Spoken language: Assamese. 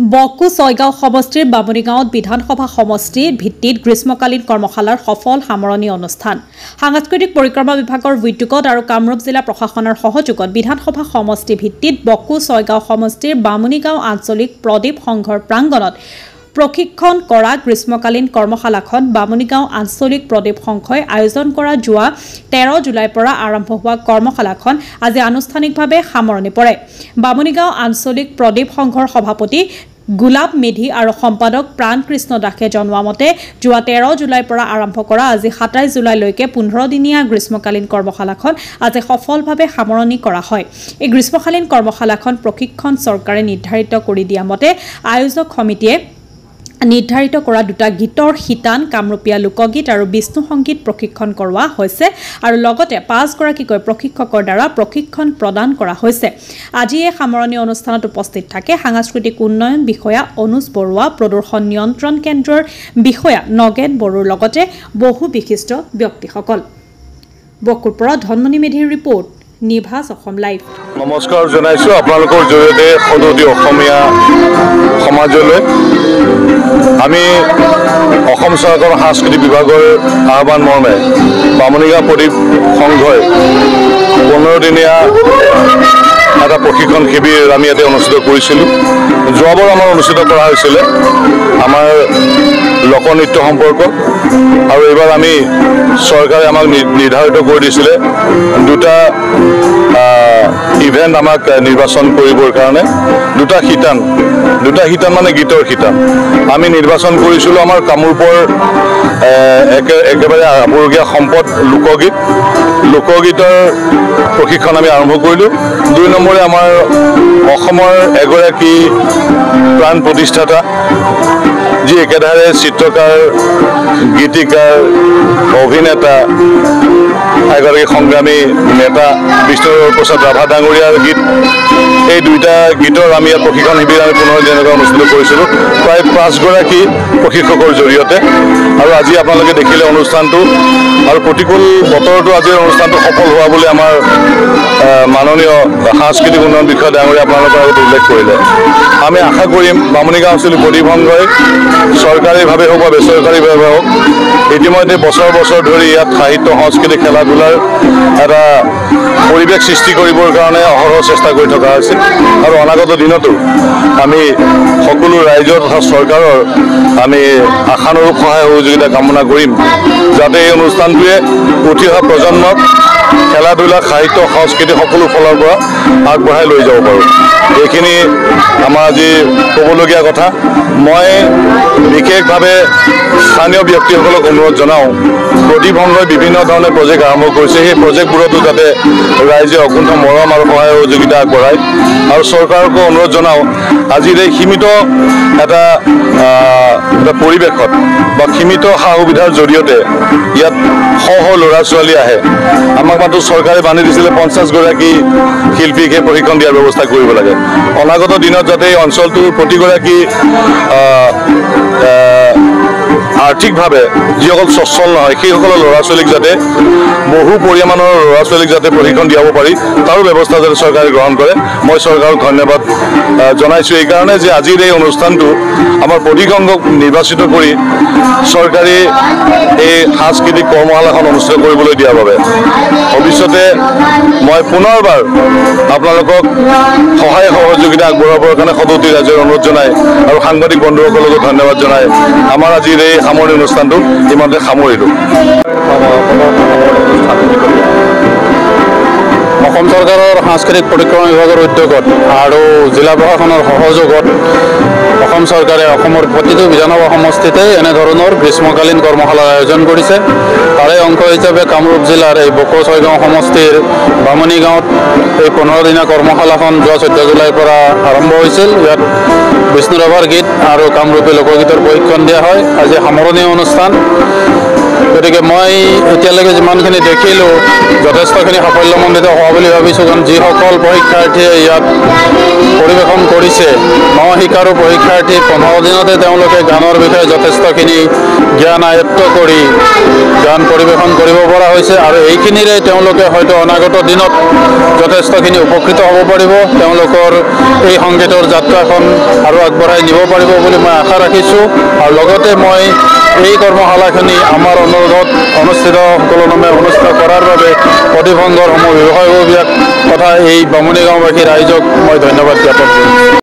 বকু ছয়গাঁও সমষ্টিৰ বামুণীগাঁৱত বিধানসভা সমষ্টি ভিত্তিত গ্ৰীষ্মকালীন কৰ্মশালাৰ সফল সামৰণি অনুষ্ঠান সাংস্কৃতিক পৰিক্ৰমা বিভাগৰ উদ্যোগত আৰু কামৰূপ জিলা প্ৰশাসনৰ সহযোগত বিধানসভা সমষ্টি ভিত্তিত বকু ছয়গাঁও সমষ্টিৰ বামুণীগাঁও আঞ্চলিক প্ৰদীপ সংঘৰ প্ৰাংগণত প্ৰশিক্ষণ কৰা গ্ৰীষ্মকালীন কৰ্মশালাখন বামুণীগাঁও আঞ্চলিক প্ৰদীপ সংঘই আয়োজন কৰা যোৱা 13 জুলাইৰ পৰা আৰম্ভ হোৱা কৰ্মশালাখন আজি আনুষ্ঠানিকভাৱে সামৰণি পৰে বামুণীগাঁও আঞ্চলিক প্ৰদীপ সংঘৰ সভাপতি গুলাব মেধি আৰু সম্পাদক প্ৰাণকৃষ্ণ দাসে জনোৱা মতে যোৱা 13 জুলাইৰ পৰা আৰম্ভ কৰা আজি 27 জুলাইলৈকে 15 দিনীয়া গ্ৰীষ্মকালীন কৰ্মশালাখন আজি সফলভাৱে সামৰণি কৰা হয় এই গ্ৰীষ্মকালীন কৰ্মশালাখন প্ৰশিক্ষণ চৰকাৰে নিৰ্ধাৰিত কৰি দিয়া মতে আয়োজক সমিতিয়ে নিৰ্ধাৰিত কৰা দুটা গীতৰ শিতান কামৰূপীয়া লোকগীত আৰু বিষ্ণু সংগীত প্ৰশিক্ষণ কৰোৱা হৈছে আৰু লগতে 5 গৰাকীকৈ প্ৰশিক্ষকৰ দ্বাৰা প্ৰশিক্ষণ প্ৰদান কৰা হৈছে আজি এই সামৰণি অনুষ্ঠানত উপস্থিত থাকে সাংস্কৃতিক উন্নয়ন বিষয়া অনুজ বৰুৱা প্ৰদৰ্শন নিয়ন্ত্ৰণ কেন্দ্ৰৰ বিষয়া নগেন বৰুৰ লগতে বহু বিশিষ্ট ব্যক্তিসকল বকুৰ পৰা ধনমণি মেধিৰ ৰিপৰ্ট নিভাস অসম লাইভ নমস্কাৰ জনাইছো আপোনালোকৰ জৰিয়তে সদৌতি অসমীয়া সমাজলৈ আমি অসম চৰকাৰৰ সাংস্কৃতিক বিভাগৰ আহ্বান মৰ্মে বামুণীগাঁও প্ৰদীপ সংঘই 15 দিনীয়া এটা প্ৰশিক্ষণ শিবিৰ আমি ইয়াতে অনুষ্ঠিত কৰিছিলোঁ যোৱাবাৰ আমাৰ অনুষ্ঠিত কৰা হৈছিল আমাৰ লোকনৃত্য সম্পৰ্ক আৰু এইবাৰ আমি চৰকাৰে আমাক নিৰ্ধাৰিত কৰি দিছিলে দুটা ইভেন্ট আমাক নিৰ্বাচন কৰিবৰ কাৰণে দুটা শিতান মানে গীতৰ শিতান আমি নিৰ্বাচন কৰিছিলোঁ আমাৰ কামৰূপৰ একেবাৰে আপুৰুগীয়া সম্পদ লোকগীতৰ প্ৰশিক্ষণ আমি আৰম্ভ কৰিলোঁ 2 নম্বৰে আমাৰ অসমৰ এগৰাকী প্ৰাণ প্ৰতিষ্ঠাতা যি একেধাৰে চিত্ৰকাৰ গীতিকাৰ অভিনেতা এগৰাকী সংগ্ৰামী নেতা বিষ্ণু প্ৰসাদ ৰাভা ডাঙৰীয়াৰ গীত এই দুইটা গীতৰ আমি ইয়াত প্ৰশিক্ষণ শিবিৰ আমি 15 দিনলৈকে অনুষ্ঠিত কৰিছিলোঁ প্ৰায় 5 গৰাকী প্ৰশিক্ষকৰ জৰিয়তে আৰু আজি আপোনালোকে দেখিলে অনুষ্ঠানটো আৰু প্ৰতিকূল বতৰতো আজিৰ অনুষ্ঠানটো সফল হোৱা বুলি আমাৰ মাননীয় সাংস্কৃতিক উন্নয়ন বিষয়া ডাঙৰীয়া আপোনালোকৰ আগত উল্লেখ কৰিলে আমি আশা কৰিম বামুণীগাঁও আঞ্চলিক প্ৰদীপ সংঘই চৰকাৰীভাৱে হওক বা বেচৰকাৰীভাৱে হওক ইতিমধ্যে বছৰ ধৰি ইয়াত সাহিত্য সংস্কৃতি খেলা ধূলাৰ এটা পৰিৱেশ সৃষ্টি কৰিবৰ কাৰণে অহৰহ চেষ্টা কৰি থকা হৈছে আৰু অনাগত দিনতো আমি সকলো ৰাইজৰ তথা চৰকাৰৰ আমি আশানুৰূপ সহায় সহযোগিতা কামনা কৰিম যাতে এই অনুষ্ঠানটোৱে উঠি অহা প্ৰজন্মক খেলা ধূলা সাহিত্য সংস্কৃতি সকলো ফালৰ পৰা আগবঢ়াই লৈ যাব পাৰোঁ এইখিনি আমাৰ আজি ক'বলগীয়া কথা মই বিশেষভাৱে স্থানীয় ব্যক্তিসকলক অনুৰোধ জনাওঁ প্ৰদীপ সংঘই বিভিন্ন ধৰণে প্ৰজেক্ট আৰম্ভ কৰিছে সেই প্ৰজেক্টবোৰতো যাতে ৰাইজে অকুণ্ঠ মৰম আৰু সহায় সহযোগিতা আগবঢ়ায় আৰু চৰকাৰকো অনুৰোধ জনাওঁ আজিৰ এই সীমিত এটা পৰিৱেশত বা সীমিত সা সুবিধাৰ জৰিয়তে ইয়াত শ ল'ৰা ছোৱালী আহে আমাক মাত্ৰ চৰকাৰে বান্ধি দিছিলে 50 গৰাকী শিল্পীক সেই প্ৰশিক্ষণ দিয়াৰ ব্যৱস্থা কৰিব লাগে অনাগত দিনত যাতে এই অঞ্চলটোৰ প্ৰতিগৰাকী আৰ্থিকভাৱে যিসকল সচ্ছল নহয় সেইসকলৰ ল'ৰা ছোৱালীক যাতে বহু পৰিমাণৰ ল'ৰা ছোৱালীক যাতে প্ৰশিক্ষণ দিয়াব পাৰি তাৰো ব্যৱস্থা যাতে চৰকাৰে গ্ৰহণ কৰে মই চৰকাৰক ধন্যবাদ জনাইছোঁ এইকাৰণে যে আজিৰ এই অনুষ্ঠানটো আমাৰ প্ৰদীপ সংঘক নিৰ্বাচিত কৰি চৰকাৰী এই সাংস্কৃতিক কৰ্মশালাখন অনুষ্ঠিত কৰিবলৈ দিয়াৰ বাবে ভৱিষ্যতে মই পুনৰবাৰ আপোনালোকক সহায় সহযোগিতা আগবঢ়াবৰ কাৰণে সদৌতি ৰাইজৰ অনুৰোধ জনাই আৰু সাংবাদিক বন্ধুসকলকো ধন্যবাদ জনাই আমাৰ আজিৰ এই সামৰণি অনুষ্ঠানটো ইমানতে সামৰিলোঁ অসম চৰকাৰৰ সাংস্কৃতিক পৰিক্ৰমা বিভাগৰ উদ্যোগত আৰু জিলা প্ৰশাসনৰ সহযোগত অসম চৰকাৰে অসমৰ প্ৰতিটো বিধানসভা সমষ্টিতে এনেধৰণৰ গ্ৰীষ্মকালীন কৰ্মশালাৰ আয়োজন কৰিছে তাৰে অংশ হিচাপে কামৰূপ জিলাৰ এই বকু ছয়গাঁও সমষ্টিৰ বামুণীগাঁৱত এই 15 দিনীয়া কৰ্মশালাখন যোৱা 14 জুলাইৰ পৰা আৰম্ভ হৈছিল ইয়াত বিষ্ণু ৰাভাৰ গীত আৰু কামৰূপী লোকগীতৰ প্ৰশিক্ষণ দিয়া হয় আজি সামৰণি অনুষ্ঠান গতিকে মই এতিয়ালৈকে যিমানখিনি দেখিলোঁ যথেষ্টখিনি সাফল্যমণ্ডিত হোৱা বুলি ভাবিছোঁ কাৰণ যিসকল পৰীক্ষাৰ্থীয়ে ইয়াত পৰিৱেশন কৰিছে নশিকাৰু পৰীক্ষাৰ্থী 15 দিনতে তেওঁলোকে গানৰ বিষয়ে যথেষ্টখিনি জ্ঞান আয়ত্ত কৰি গান পৰিৱেশন কৰিব পৰা হৈছে আৰু এইখিনিৰে তেওঁলোকে হয়তো অনাগত দিনত যথেষ্টখিনি উপকৃত হ'ব পাৰিব তেওঁলোকৰ এই সংগীতৰ যাত্ৰাখন আৰু আগবঢ়াই নিব পাৰিব বুলি মই আশা ৰাখিছোঁ আৰু লগতে মই এই কৰ্মশালাখিনি আমাৰ অনুৰোধত অনুষ্ঠিত সুকলমে অনুষ্ঠিত কৰাৰ বাবে প্ৰদীপ সংঘৰ সমূহ ব্যৱসায়িক তথা এই বামুণী গাঁওবাসী ৰাইজক মই ধন্যবাদ জ্ঞাপন কৰিছোঁ।